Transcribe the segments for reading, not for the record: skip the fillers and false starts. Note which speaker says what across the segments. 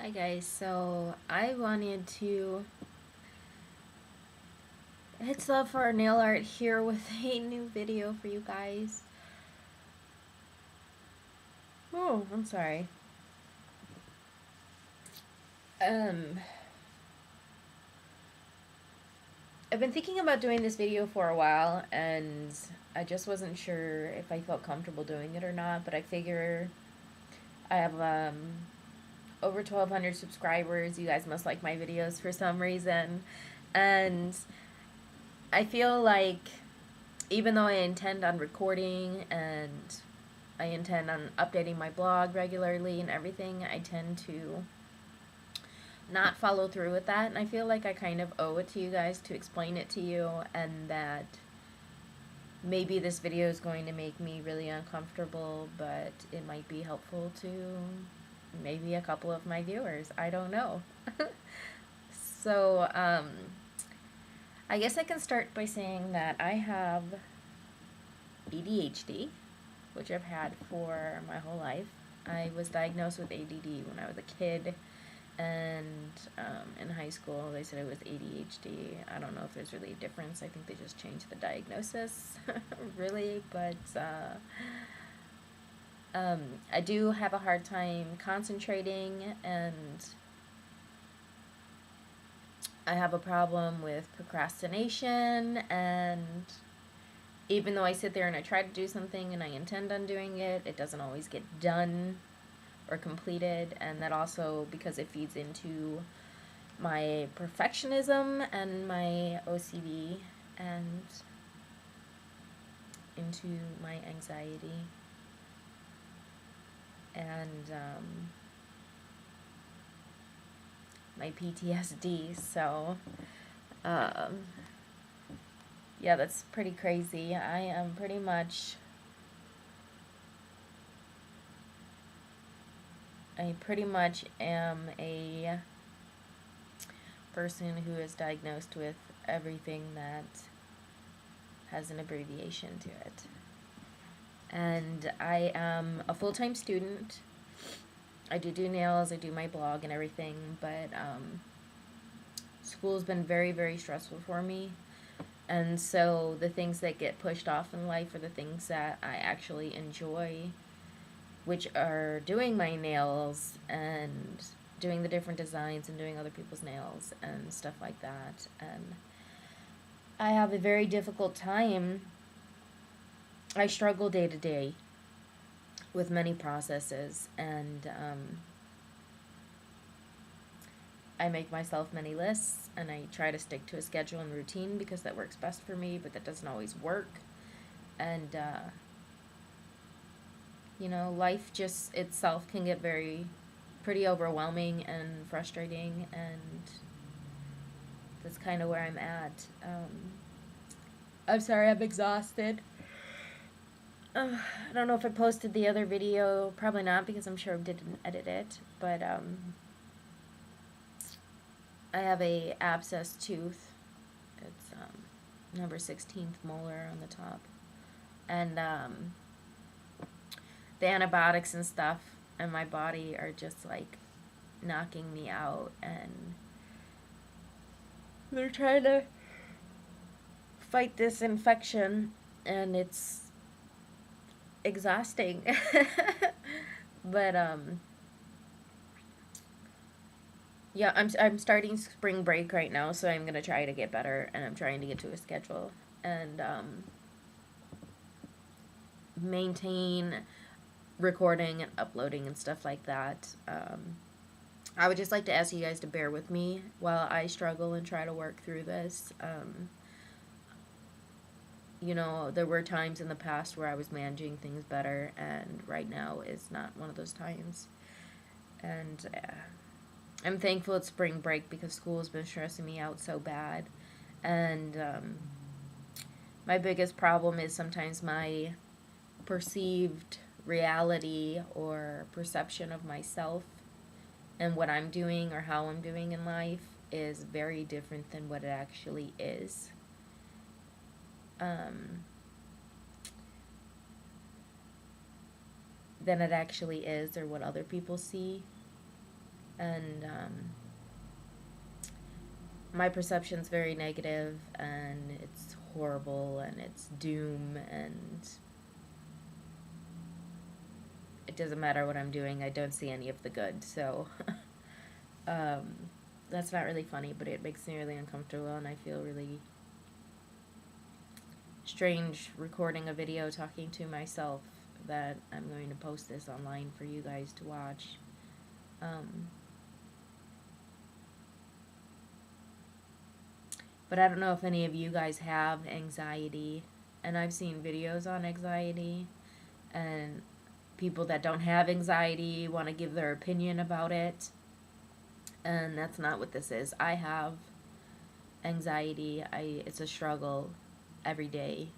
Speaker 1: Hi guys, so I wanted to hit stuff for nail art here with a new video for you guys. Oh, I'm sorry. I've been thinking about doing this video for a while and I just wasn't sure if I felt comfortable doing it or not, but I figure I have over 1,200 subscribers. You guys must like my videos for some reason. And I feel like even though I intend on recording and I intend on updating my blog regularly and everything, I tend to not follow through with that. And I feel like I kind of owe it to you guys to explain it to you, and that maybe this video is going to make me really uncomfortable, but it might be helpful to maybe a couple of my viewers. I don't know. So, I guess I can start by saying that I have ADHD, which I've had for my whole life. I was diagnosed with ADD when I was a kid, and in high school they said it was ADHD. I don't know if there's really a difference. I think they just changed the diagnosis, really, but I do have a hard time concentrating, and I have a problem with procrastination, and even though I sit there and I try to do something and I intend on doing it, it doesn't always get done or completed, and that also because it feeds into my perfectionism and my OCD and into my anxiety and my PTSD. So, yeah, that's pretty crazy. I pretty much am a person who is diagnosed with everything that has an abbreviation to it. And I am a full-time student. I do nails, I do my blog and everything, but school's been very, very stressful for me. And so the things that get pushed off in life are the things that I actually enjoy, which are doing my nails and doing the different designs and doing other people's nails and stuff like that. And I have a very difficult time. I struggle day to day with many processes, and I make myself many lists, and I try to stick to a schedule and routine because that works best for me, but that doesn't always work. And life just itself can get pretty overwhelming and frustrating, and that's kind of where I'm at. I'm sorry, I'm exhausted. I don't know if I posted the other video. Probably not, because I'm sure I didn't edit it. But I have a abscessed tooth. It's number 16th molar on the top, and the antibiotics and stuff in my body are just like knocking me out, and they're trying to fight this infection, and it's exhausting. But yeah, I'm starting spring break right now, so I'm gonna try to get better, and I'm trying to get to a schedule and maintain recording and uploading and stuff like that. I would just like to ask you guys to bear with me while I struggle and try to work through this. There were times in the past where I was managing things better, and right now is not one of those times. And I'm thankful it's spring break because school has been stressing me out so bad. And my biggest problem is sometimes my perceived reality or perception of myself and what I'm doing or how I'm doing in life is very different than what it actually is. Than it actually is, or what other people see. And my perception's very negative, and it's horrible, and it's doom, and it doesn't matter what I'm doing, I don't see any of the good. So that's not really funny, but it makes me really uncomfortable, and I feel really strange recording a video talking to myself that I'm going to post this online for you guys to watch. But I don't know if any of you guys have anxiety, and I've seen videos on anxiety, and people that don't have anxiety want to give their opinion about it, and that's not what this is. I have anxiety. It's a struggle every day.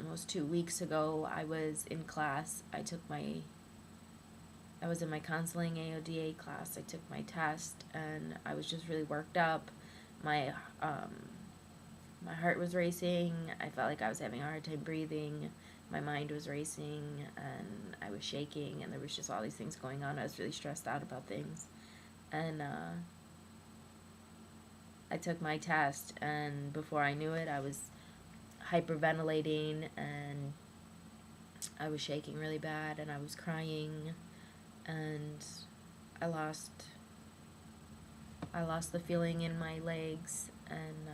Speaker 1: Almost 2 weeks ago, I was in class. I was in my counseling AODA class. I took my test, and I was just really worked up. My heart was racing. I felt like I was having a hard time breathing. My mind was racing, and I was shaking, and there was just all these things going on. I was really stressed out about things. And I took my test, and before I knew it, I was hyperventilating, and I was shaking really bad, and I was crying, and I lost the feeling in my legs, and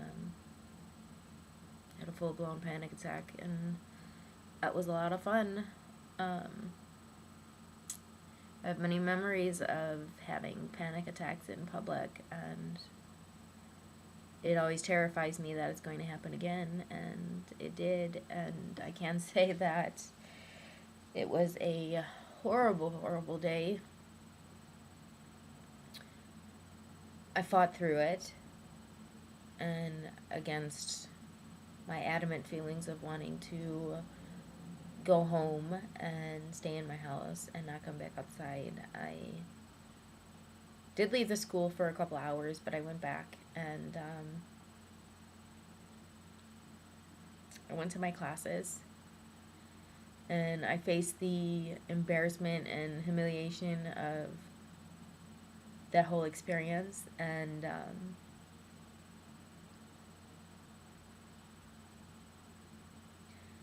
Speaker 1: had a full-blown panic attack, and that was a lot of fun. I have many memories of having panic attacks in public, and it always terrifies me that it's going to happen again, and it did, and I can say that it was a horrible, horrible day. I fought through it, and against my adamant feelings of wanting to go home and stay in my house and not come back outside, I did leave the school for a couple hours, but I went back, and I went to my classes, and I faced the embarrassment and humiliation of that whole experience, and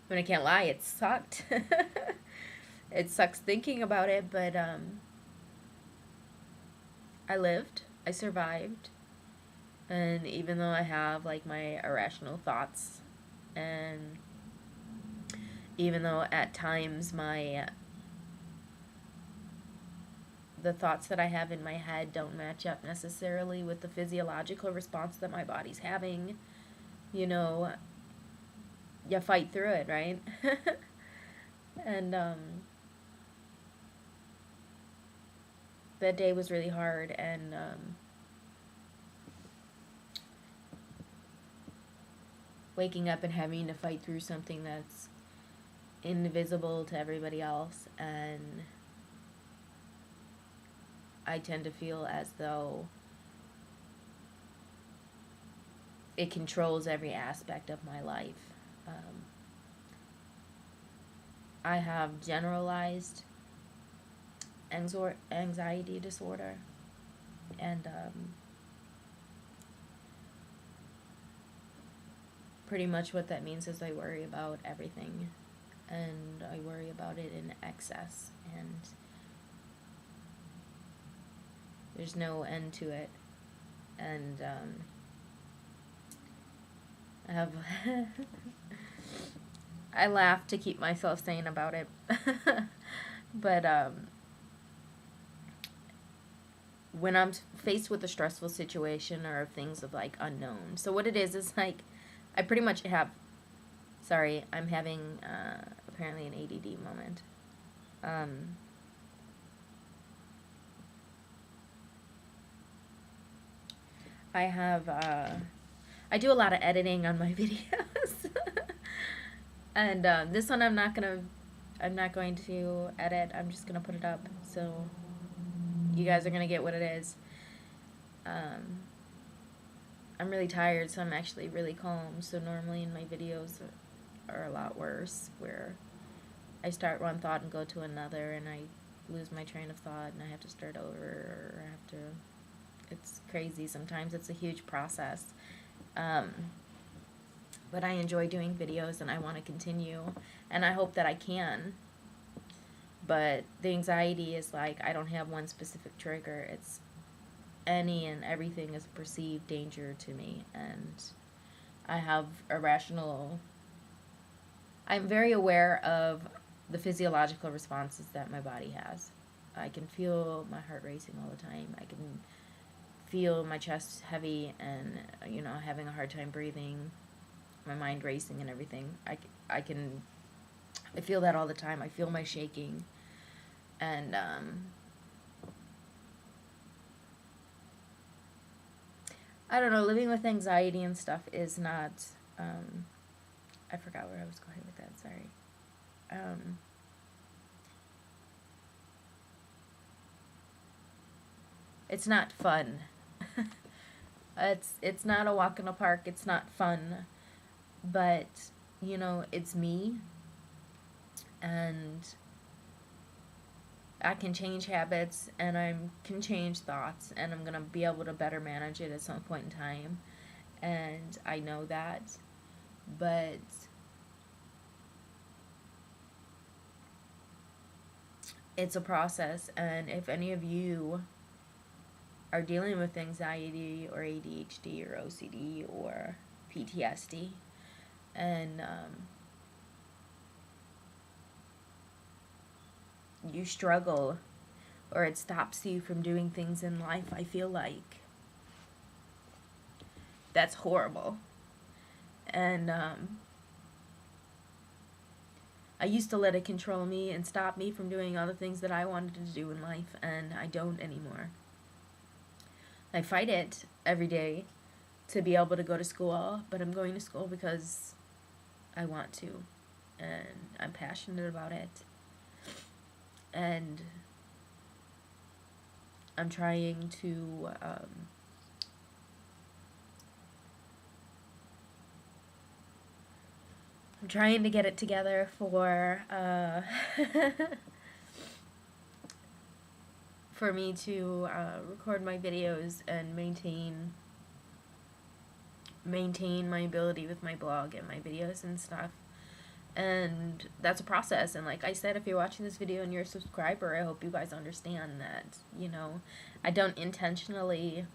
Speaker 1: when I can't lie, it sucked. It sucks thinking about it, but I lived, I survived, and even though I have like my irrational thoughts, and even though at times the thoughts that I have in my head don't match up necessarily with the physiological response that my body's having, you know, you fight through it, right? And that day was really hard, and waking up and having to fight through something that's invisible to everybody else, and I tend to feel as though it controls every aspect of my life. I have generalized anxiety disorder, and pretty much what that means is I worry about everything, and I worry about it in excess, and there's no end to it. And I have I laugh to keep myself sane about it. But when I'm faced with a stressful situation or things of like unknown, so what it is like I pretty much have, sorry, I'm having apparently an ADD moment. I have I do a lot of editing on my videos. And this one I'm not going to edit. I'm just gonna put it up, so you guys are gonna get what it is. I'm really tired, so I'm actually really calm. So normally in my videos are a lot worse, where I start one thought and go to another, and I lose my train of thought and I have to start over, or I have to, it's crazy. Sometimes it's a huge process. But I enjoy doing videos and I want to continue, and I hope that I can. But the anxiety is like, I don't have one specific trigger. It's any and everything is a perceived danger to me, and I have I'm very aware of the physiological responses that my body has. I can feel my heart racing all the time. I can feel my chest heavy and, having a hard time breathing, my mind racing and everything. I feel that all the time. I feel my shaking. And, I don't know, living with anxiety and stuff is not, I forgot where I was going with that, sorry. It's not fun. It's not a walk in the park. It's not fun. But, it's me. And I can change habits, and I can change thoughts, and I'm going to be able to better manage it at some point in time. And I know that. But it's a process, and if any of you are dealing with anxiety or ADHD or OCD or PTSD, and you struggle or it stops you from doing things in life, I feel like that's horrible. And I used to let it control me and stop me from doing all the things that I wanted to do in life, and I don't anymore. I fight it every day to be able to go to school, but I'm going to school because I want to, and I'm passionate about it. And I'm trying to get it together for for me to record my videos and maintain my ability with my blog and my videos and stuff. And that's a process. And like I said, if you're watching this video and you're a subscriber, I hope you guys understand that, I don't intentionally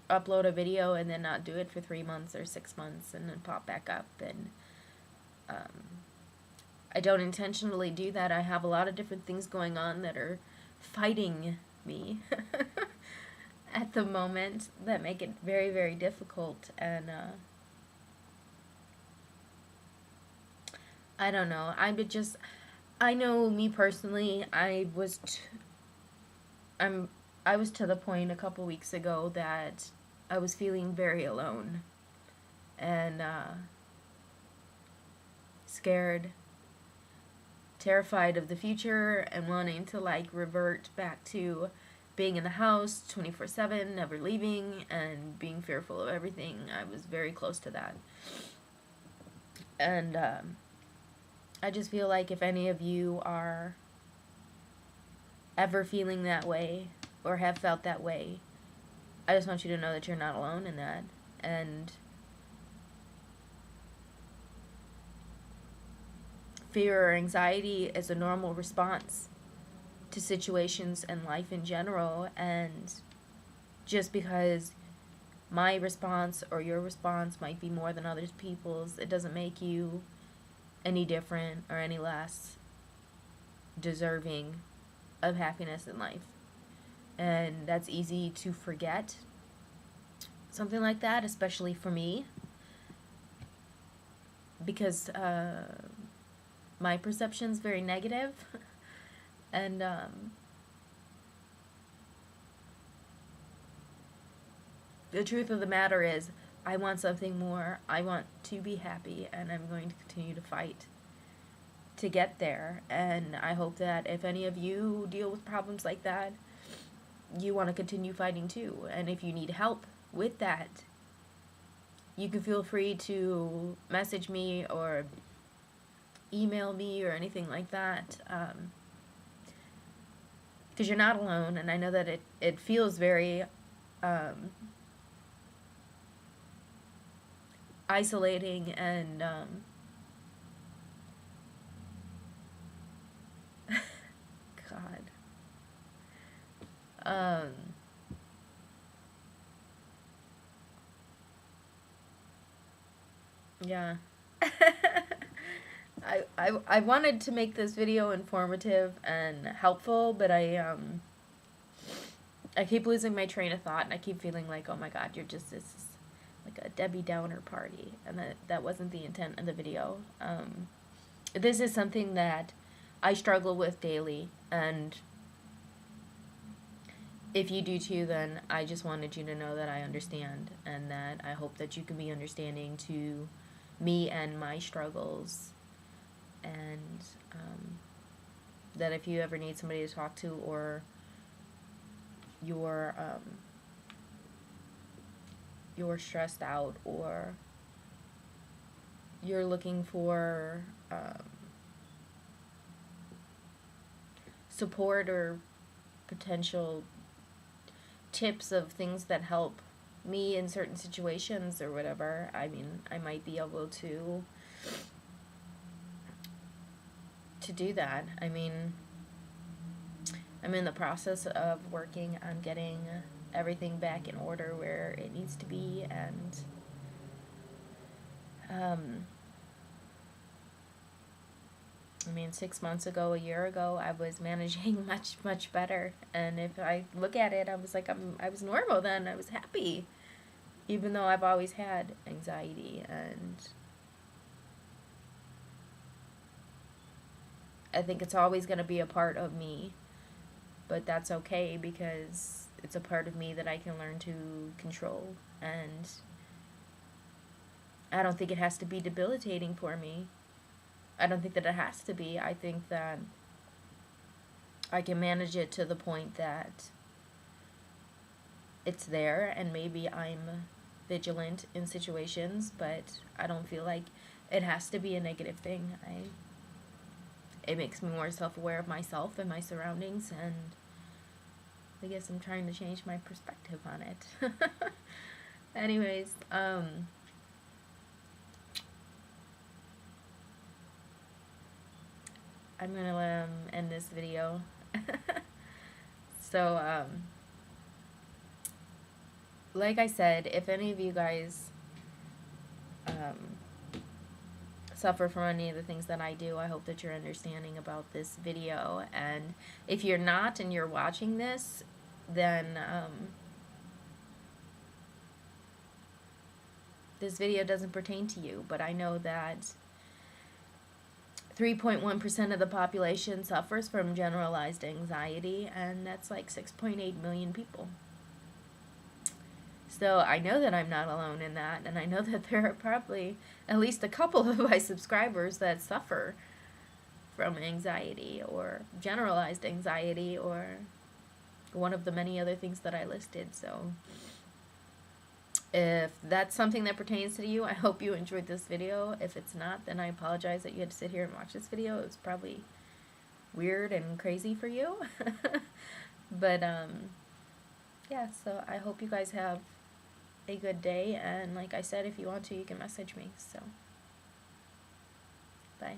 Speaker 1: upload a video and then not do it for 3 months or 6 months and then pop back up. And I don't intentionally do that. I have a lot of different things going on that are fighting me at the moment that make it very, very difficult. And I don't know. I know me personally, I was to the point a couple weeks ago that I was feeling very alone and scared, terrified of the future, and wanting to revert back to being in the house 24/7, never leaving, and being fearful of everything. I was very close to that. And I just feel like if any of you are ever feeling that way or have felt that way, I just want you to know that you're not alone in that. And fear or anxiety is a normal response to situations and life in general, and just because my response or your response might be more than other people's, it doesn't make you any different or any less deserving of happiness in life. And that's easy to forget something like that, especially for me, because my perception's very negative. And the truth of the matter is, I want something more. I want to be happy, and I'm going to continue to fight to get there. And I hope that if any of you deal with problems like that, you want to continue fighting too. And if you need help with that, you can feel free to message me or email me or anything like that, because you're not alone, and I know that it feels very isolating and God. Yeah. I wanted to make this video informative and helpful, but I keep losing my train of thought, and I keep feeling like, oh my God, you're just this like a Debbie Downer party, and that wasn't the intent of the video. This is something that I struggle with daily, and if you do too, then I just wanted you to know that I understand, and that I hope that you can be understanding to me and my struggles, and that if you ever need somebody to talk to, or you're stressed out, or you're looking for support or potential tips of things that help me in certain situations or whatever, I mean, I might be able to do that. I mean, I'm in the process of working on getting everything back in order where it needs to be, and I mean, 6 months ago, a year ago, I was managing much, much better, and if I look at it, I was like, I was normal then, I was happy, even though I've always had anxiety, and I think it's always going to be a part of me, but that's okay, because it's a part of me that I can learn to control, and I don't think it has to be debilitating for me. I don't think that it has to be. I think that I can manage it to the point that it's there, and maybe I'm vigilant in situations, but I don't feel like it has to be a negative thing. It makes me more self-aware of myself and my surroundings, and I guess I'm trying to change my perspective on it. Anyways, I'm gonna end this video. So, like I said, if any of you guys suffer from any of the things that I do, I hope that you're understanding about this video, and if you're not and you're watching this, then this video doesn't pertain to you, but I know that 3.1% of the population suffers from generalized anxiety, and that's like 6.8 million people. So I know that I'm not alone in that, and I know that there are probably at least a couple of my subscribers that suffer from anxiety, or generalized anxiety, or one of the many other things that I listed. So if that's something that pertains to you, I hope you enjoyed this video. If it's not, then I apologize that you had to sit here and watch this video. It was probably weird and crazy for you. But yeah, so I hope you guys have a good day, and like I said, if you want to, you can message me. So bye.